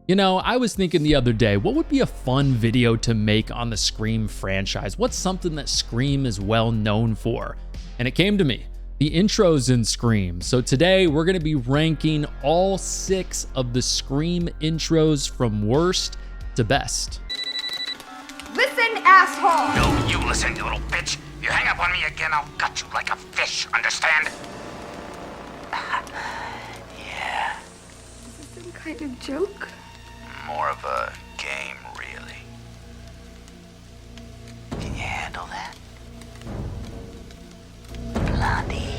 You know, I was thinking the other day, what would be a fun video to make on the Scream franchise? What's something that Scream is well known for? And it came to me, the intros in Scream. So today we're going to be ranking all 6 of the Scream intros from worst to best. Listen, asshole! No, you listen, you little bitch. You hang up on me again, I'll gut you like a fish, understand? Yeah. Is this some kind of joke? More of a game, really. Can you handle that? Blondie.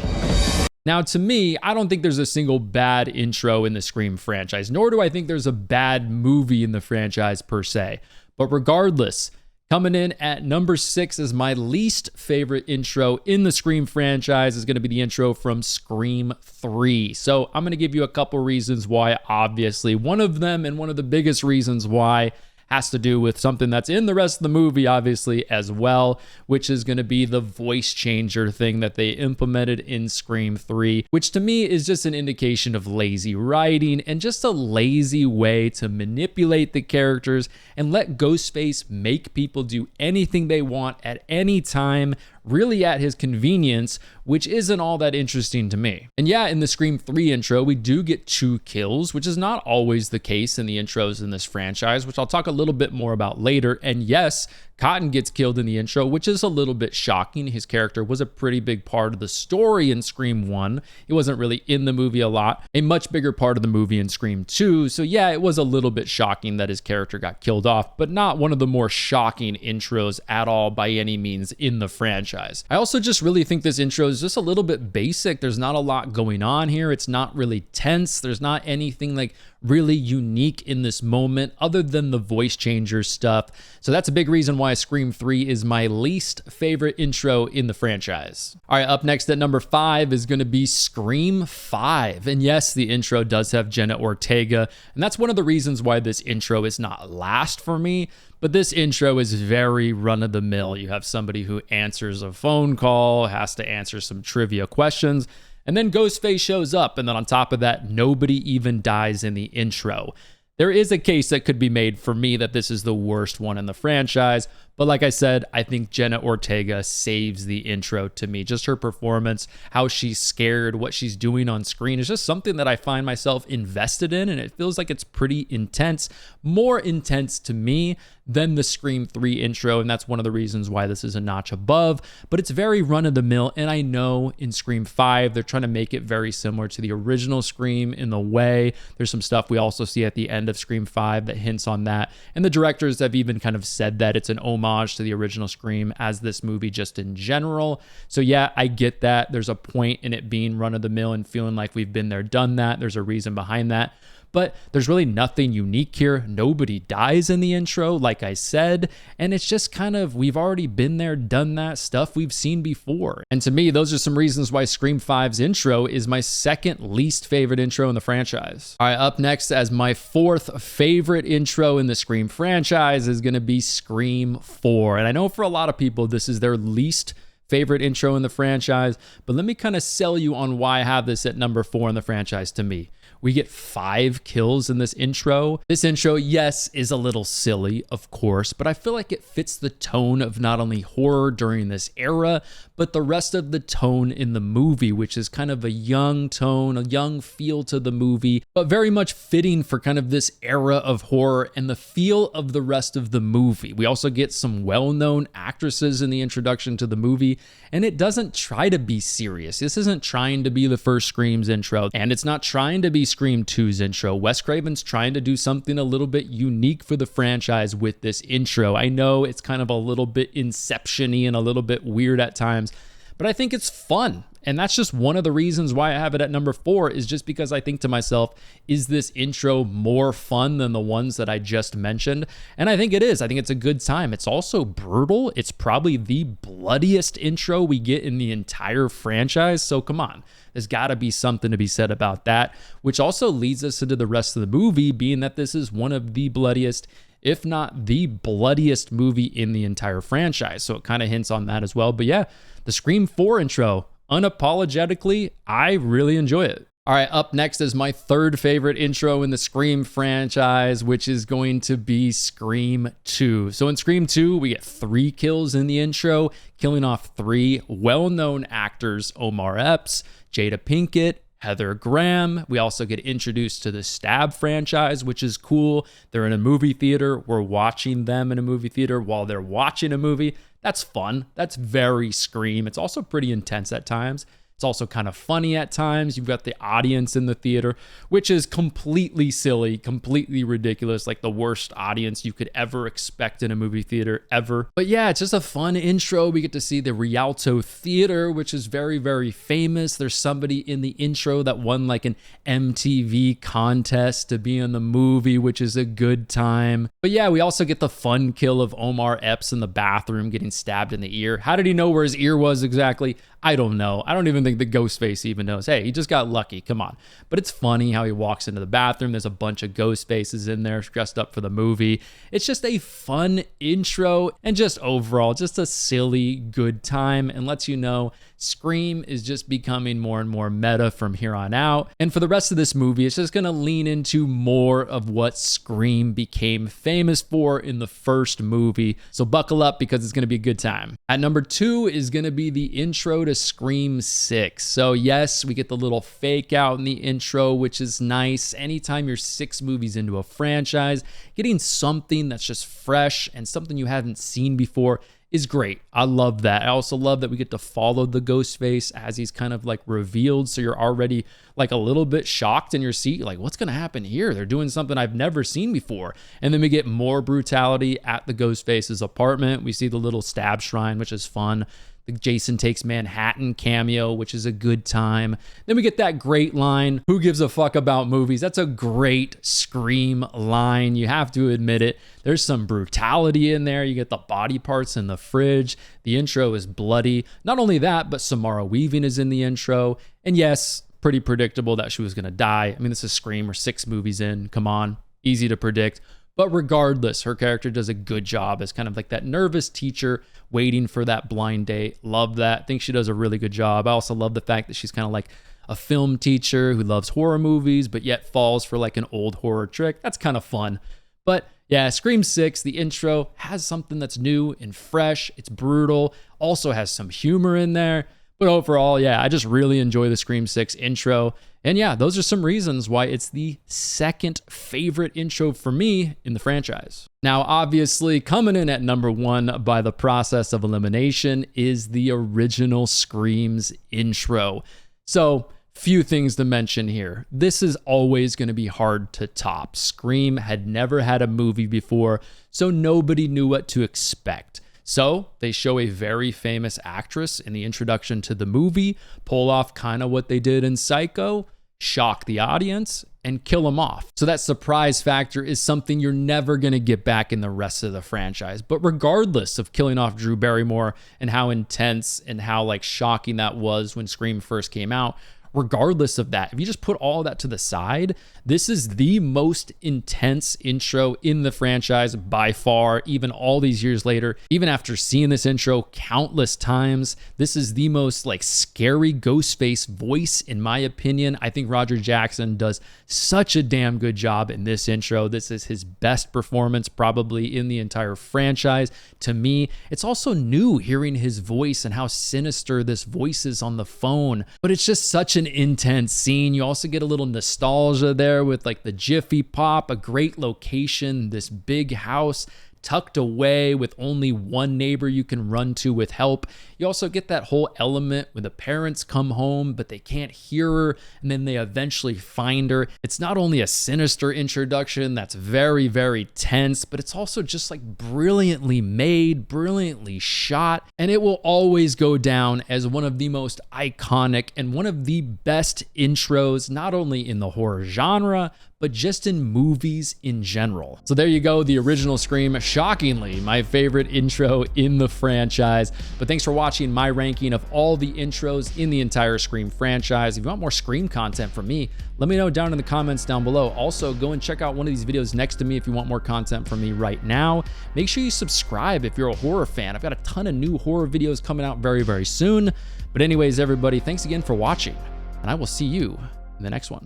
Now, to me, I don't think there's a single bad intro in the Scream franchise, nor do I think there's a bad movie in the franchise per se. But regardless, coming in at number 6 is my least favorite intro in the Scream franchise is going to be the intro from Scream 3. So I'm going to give you a couple reasons why, obviously. One of them, and one of the biggest reasons why, has to do with something that's in the rest of the movie, obviously, as well, which is going to be the voice changer thing that they implemented in Scream 3, which to me is just an indication of lazy writing and just a lazy way to manipulate the characters and let Ghostface make people do anything they want at any time, really at his convenience, which isn't all that interesting to me. And yeah, in the Scream 3 intro, we do get 2 kills, which is not always the case in the intros in this franchise, which I'll talk a little bit more about later. And yes, Cotton gets killed in the intro, which is a little bit shocking. His character was a pretty big part of the story in Scream 1. He wasn't really in the movie a lot, a much bigger part of the movie in Scream 2. So yeah, it was a little bit shocking that his character got killed off, but not one of the more shocking intros at all by any means in the franchise. I also just really think this intro is just a little bit basic. There's not a lot going on here. It's not really tense. There's not anything like really unique in this moment other than the voice changer stuff. So that's a big reason why Scream 3 is my least favorite intro in the franchise. All right, up next at number 5 is going to be Scream 5. And yes, the intro does have Jenna Ortega, and that's one of the reasons why this intro is not last for me. But this intro is very run-of-the-mill. You have somebody who answers a phone call, has to answer some trivia questions, and then Ghostface shows up, and then on top of that, nobody even dies in the intro. There is a case that could be made for me that this is the worst one in the franchise, but like I said, I think Jenna Ortega saves the intro to me. Just her performance, how she's scared, what she's doing on screen is just something that I find myself invested in, and it feels like it's pretty intense, more intense to me than the Scream 3 intro, and that's one of the reasons why this is a notch above, but it's very run-of-the-mill, and I know in Scream 5, they're trying to make it very similar to the original Scream in the way. There's some stuff we also see at the end of Scream 5 that hints on that, and the directors have even kind of said that it's an homage to the original Scream as this movie just in general. So yeah, I get that. There's a point in it being run-of-the-mill and feeling like we've been there, done that. There's a reason behind that. But there's really nothing unique here. Nobody dies in the intro, like I said, and it's just kind of, we've already been there, done that, stuff we've seen before. And to me, those are some reasons why Scream 5's intro is my second least favorite intro in the franchise. All right, up next as my 4th favorite intro in the Scream franchise is going to be Scream 4. And I know for a lot of people, this is their least favorite intro in the franchise, but let me kind of sell you on why I have this at number 4 in the franchise to me. We get 5 kills in this intro. This intro, yes, is a little silly, of course, but I feel like it fits the tone of not only horror during this era, but the rest of the tone in the movie, which is kind of a young tone, a young feel to the movie, but very much fitting for kind of this era of horror and the feel of the rest of the movie. We also get some well-known actresses in the introduction to the movie, and it doesn't try to be serious. This isn't trying to be the first Scream's intro, and it's not trying to be Scream 2's intro. Wes Craven's trying to do something a little bit unique for the franchise with this intro. I know it's kind of a little bit Inception-y and a little bit weird at times, but I think it's fun. And that's just one of the reasons why I have it at number 4 is just because I think to myself, is this intro more fun than the ones that I just mentioned? And I think it is. I think it's a good time. It's also brutal. It's probably the bloodiest intro we get in the entire franchise. So come on, there's got to be something to be said about that, which also leads us into the rest of the movie, being that this is one of the bloodiest, if not the bloodiest movie in the entire franchise. So it kind of hints on that as well. But yeah, the Scream 4 intro, unapologetically, I really enjoy it. All right, up next is my third favorite intro in the Scream franchise, which is going to be Scream 2. So in Scream 2, we get 3 kills in the intro, killing off 3 well-known actors, Omar Epps, Jada Pinkett, Heather Graham. We also get introduced to the Stab franchise, which is cool. They're in a movie theater. We're watching them in a movie theater while they're watching a movie. That's fun. That's very Scream. It's also pretty intense at times. It's also kind of funny at times. You've got the audience in the theater, which is completely silly, completely ridiculous, like the worst audience you could ever expect in a movie theater ever. But yeah, it's just a fun intro. We get to see the Rialto Theater, which is very, very famous. There's somebody in the intro that won like an MTV contest to be in the movie, which is a good time. But yeah, we also get the fun kill of Omar Epps in the bathroom getting stabbed in the ear. How did he know where his ear was exactly? I don't know. I don't even think the Ghostface even knows. Hey, he just got lucky. Come on. But it's funny how he walks into the bathroom. There's a bunch of ghost faces in there dressed up for the movie. It's just a fun intro and just overall, just a silly, good time and lets you know Scream is just becoming more and more meta from here on out. And for the rest of this movie, it's just going to lean into more of what Scream became famous for in the first movie. So buckle up because it's going to be a good time. At number 2 is going to be the intro to Scream 6. So yes, we get the little fake out in the intro, which is nice. Anytime you're 6 movies into a franchise, getting something that's just fresh and something you haven't seen before is great. I love that. I also love that we get to follow the Ghostface as he's kind of like revealed. So you're already like a little bit shocked in your seat. You're like, what's going to happen here? They're doing something I've never seen before. And then we get more brutality at the Ghostface's apartment. We see the little stab shrine, which is fun. The Jason Takes Manhattan cameo, which is a good time. Then we get that great line, who gives a fuck about movies? That's a great Scream line. You have to admit it. There's some brutality in there. You get the body parts in the fridge. The intro is bloody. Not only that, but Samara Weaving is in the intro. And yes, pretty predictable that she was going to die. I mean, this is Scream. We're 6 movies in. Come on. Easy to predict. But regardless, her character does a good job as kind of like that nervous teacher waiting for that blind date. Love that. I think she does a really good job. I also love the fact that she's kind of like a film teacher who loves horror movies, but yet falls for like an old horror trick. That's kind of fun. But yeah, Scream 6, the intro has something that's new and fresh. It's brutal. Also has some humor in there. But overall, yeah, I just really enjoy the Scream 6 intro. And yeah, those are some reasons why it's the second favorite intro for me in the franchise. Now, obviously, coming in at number 1 by the process of elimination is the original Scream's intro. So, few things to mention here. This is always going to be hard to top. Scream had never had a movie before, so nobody knew what to expect. So they show a very famous actress in the introduction to the movie, pull off kind of what they did in Psycho, shock the audience, and kill them off. So that surprise factor is something you're never going to get back in the rest of the franchise. But regardless of killing off Drew Barrymore and how intense and how like shocking that was when Scream first came out, regardless of that, if you just put all of that to the side, this is the most intense intro in the franchise by far, even all these years later. Even after seeing this intro countless times, this is the most like scary Ghostface voice in my opinion. I think Roger Jackson does such a damn good job in this intro. This is his best performance probably in the entire franchise. To me, it's also new hearing his voice and how sinister this voice is on the phone, but it's just such an intense scene. You also get a little nostalgia there with like the Jiffy Pop, a great location, this big house tucked away with only one neighbor you can run to with help. You also get that whole element where the parents come home, but they can't hear her, and then they eventually find her. It's not only a sinister introduction that's very, very tense, but it's also just like brilliantly made, brilliantly shot, and it will always go down as one of the most iconic and one of the best intros, not only in the horror genre, but just in movies in general. So there you go, the original Scream, shockingly my favorite intro in the franchise. But thanks for watching my ranking of all the intros in the entire Scream franchise. If you want more Scream content from me, let me know down in the comments down below. Also, go and check out one of these videos next to me if you want more content from me right now. Make sure you subscribe if you're a horror fan. I've got a ton of new horror videos coming out very, very soon. But anyways, everybody, thanks again for watching, and I will see you in the next one.